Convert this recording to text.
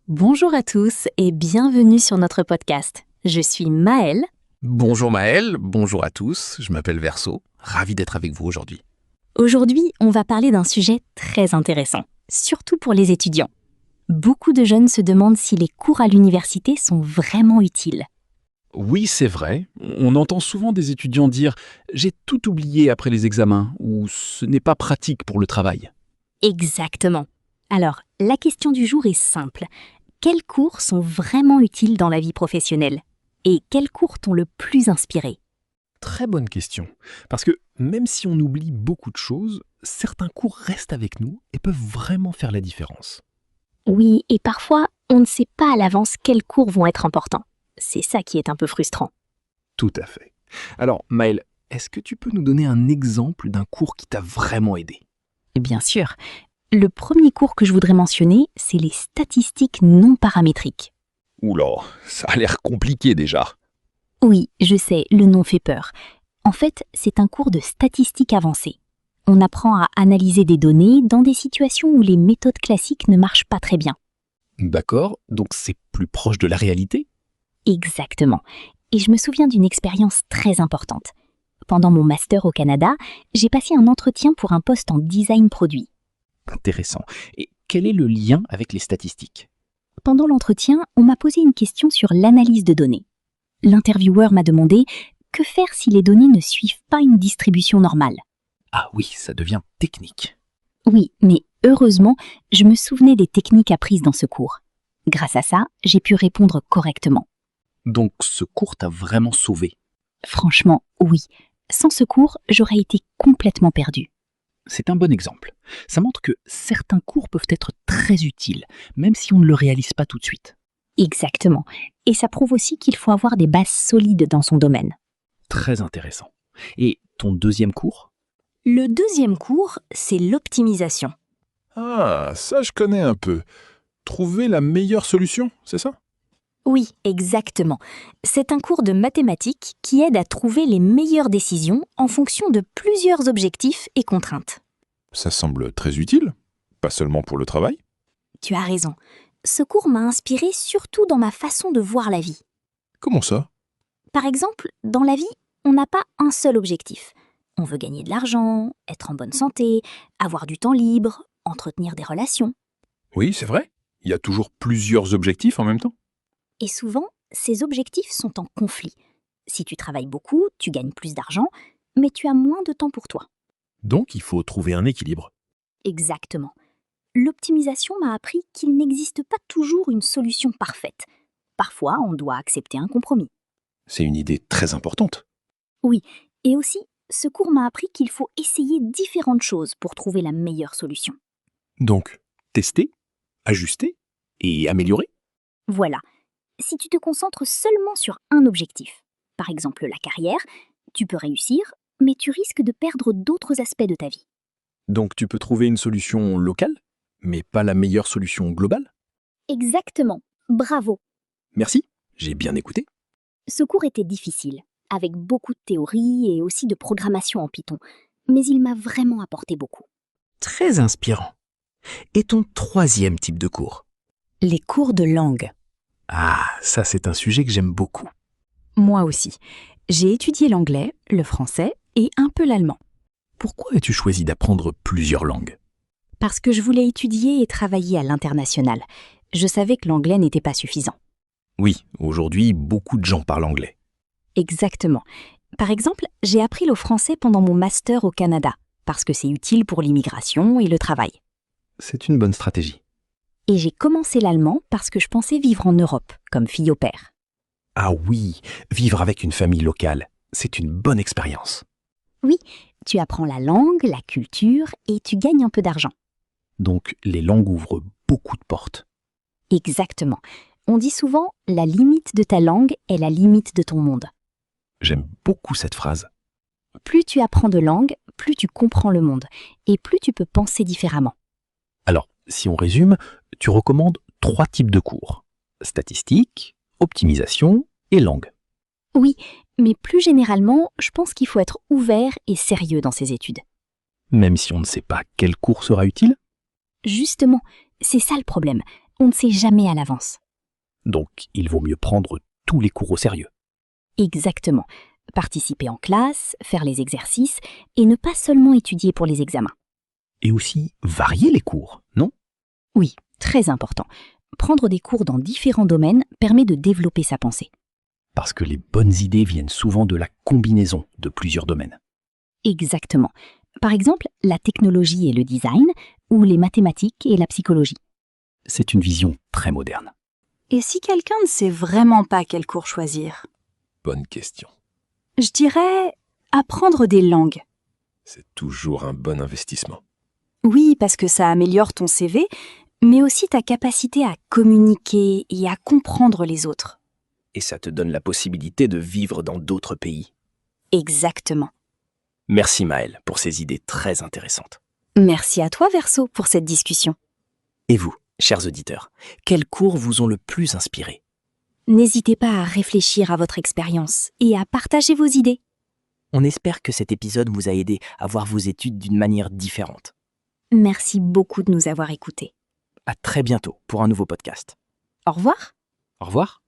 Bonjour à tous et bienvenue sur notre podcast. Je suis Maëlle. Bonjour Maëlle, bonjour à tous, je m'appelle Verso, ravi d'être avec vous aujourd'hui. Aujourd'hui, on va parler d'un sujet très intéressant, surtout pour les étudiants. Beaucoup de jeunes se demandent si les cours à l'université sont vraiment utiles. Oui, c'est vrai. On entend souvent des étudiants dire « j'ai tout oublié après les examens » ou « ce n'est pas pratique pour le travail Exactement. Alors, la question du jour est simple. Quels cours sont vraiment utiles dans la vie professionnelle ? Et quels cours t'ont le plus inspiré ? » Très bonne question. Parce que même si on oublie beaucoup de choses, certains cours restent avec nous et peuvent vraiment faire la différence. Oui, et parfois, on ne sait pas à l'avance quels cours vont être importants. C'est ça qui est un peu frustrant. Tout à fait. Alors, Maëlle, est-ce que tu peux nous donner un exemple d'un cours qui t'a vraiment aidé ? Bien sûr. Le premier cours que je voudrais mentionner, c'est les statistiques non paramétriques. Oula, ça a l'air compliqué déjà. Oui, je sais, le nom fait peur. En fait, c'est un cours de statistiques avancées. On apprend à analyser des données dans des situations où les méthodes classiques ne marchent pas très bien. D'accord, donc c'est plus proche de la réalité ? Exactement. Et je me souviens d'une expérience très importante. Pendant mon master au Canada, j'ai passé un entretien pour un poste en design produit. Intéressant. Et quel est le lien avec les statistiques ? Pendant l'entretien, on m'a posé une question sur l'analyse de données. L'intervieweur m'a demandé « Que faire si les données ne suivent pas une distribution normale ?» Ah oui, ça devient technique. Oui, mais heureusement, je me souvenais des techniques apprises dans ce cours. Grâce à ça, j'ai pu répondre correctement. Donc ce cours t'a vraiment sauvé. Franchement, oui. Sans ce cours, j'aurais été complètement perdue. C'est un bon exemple. Ça montre que certains cours peuvent être très utiles, même si on ne le réalise pas tout de suite. Exactement. Et ça prouve aussi qu'il faut avoir des bases solides dans son domaine. Très intéressant. Et ton deuxième cours ? Le deuxième cours, c'est l'optimisation. Ah, ça je connais un peu. Trouver la meilleure solution, c'est ça ? Oui, exactement. C'est un cours de mathématiques qui aide à trouver les meilleures décisions en fonction de plusieurs objectifs et contraintes. Ça semble très utile, pas seulement pour le travail. Tu as raison. Ce cours m'a inspirée surtout dans ma façon de voir la vie. Comment ça ? Par exemple, dans la vie, on n'a pas un seul objectif. On veut gagner de l'argent, être en bonne santé, avoir du temps libre, entretenir des relations. Oui, c'est vrai. Il y a toujours plusieurs objectifs en même temps. Et souvent, ces objectifs sont en conflit. Si tu travailles beaucoup, tu gagnes plus d'argent, mais tu as moins de temps pour toi. Donc il faut trouver un équilibre. Exactement. L'optimisation m'a appris qu'il n'existe pas toujours une solution parfaite. Parfois, on doit accepter un compromis. C'est une idée très importante. Oui, et aussi, ce cours m'a appris qu'il faut essayer différentes choses pour trouver la meilleure solution. Donc, tester, ajuster et améliorer. Voilà. Si tu te concentres seulement sur un objectif, par exemple la carrière, tu peux réussir, mais tu risques de perdre d'autres aspects de ta vie. Donc tu peux trouver une solution locale, mais pas la meilleure solution globale. Exactement. Bravo. Merci, j'ai bien écouté. Ce cours était difficile, avec beaucoup de théorie et aussi de programmation en Python, mais il m'a vraiment apporté beaucoup. Très inspirant. Et ton troisième type de cours ? Les cours de langue. Ah, ça c'est un sujet que j'aime beaucoup. Moi aussi. J'ai étudié l'anglais, le français et un peu l'allemand. Pourquoi as-tu choisi d'apprendre plusieurs langues ? Parce que je voulais étudier et travailler à l'international. Je savais que l'anglais n'était pas suffisant. Oui, aujourd'hui, beaucoup de gens parlent anglais. Exactement. Par exemple, j'ai appris le français pendant mon master au Canada, parce que c'est utile pour l'immigration et le travail. C'est une bonne stratégie. Et j'ai commencé l'allemand parce que je pensais vivre en Europe, comme fille au père. Ah oui, vivre avec une famille locale, c'est une bonne expérience. Oui, tu apprends la langue, la culture et tu gagnes un peu d'argent. Donc les langues ouvrent beaucoup de portes. Exactement. On dit souvent « la limite de ta langue est la limite de ton monde ». J'aime beaucoup cette phrase. Plus tu apprends de langues, plus tu comprends le monde et plus tu peux penser différemment. Alors, si on résume, tu recommandes 3 types de cours. Statistique, optimisation et langue. Oui, mais plus généralement, je pense qu'il faut être ouvert et sérieux dans ses études. Même si on ne sait pas quel cours sera utile ? Justement, c'est ça le problème. On ne sait jamais à l'avance. Donc, il vaut mieux prendre tous les cours au sérieux. Exactement. Participer en classe, faire les exercices et ne pas seulement étudier pour les examens. Et aussi varier les cours, non? Oui, très important. Prendre des cours dans différents domaines permet de développer sa pensée. Parce que les bonnes idées viennent souvent de la combinaison de plusieurs domaines. Exactement. Par exemple, la technologie et le design, ou les mathématiques et la psychologie. C'est une vision très moderne. Et si quelqu'un ne sait vraiment pas quel cours choisir? Bonne question. Je dirais apprendre des langues. C'est toujours un bon investissement. Oui, parce que ça améliore ton CV, mais aussi ta capacité à communiquer et à comprendre les autres. Et ça te donne la possibilité de vivre dans d'autres pays. Exactement. Merci Maëlle pour ces idées très intéressantes. Merci à toi, Verseau, pour cette discussion. Et vous, chers auditeurs, quels cours vous ont le plus inspiré? N'hésitez pas à réfléchir à votre expérience et à partager vos idées. On espère que cet épisode vous a aidé à voir vos études d'une manière différente. Merci beaucoup de nous avoir écoutés. À très bientôt pour un nouveau podcast. Au revoir. Au revoir.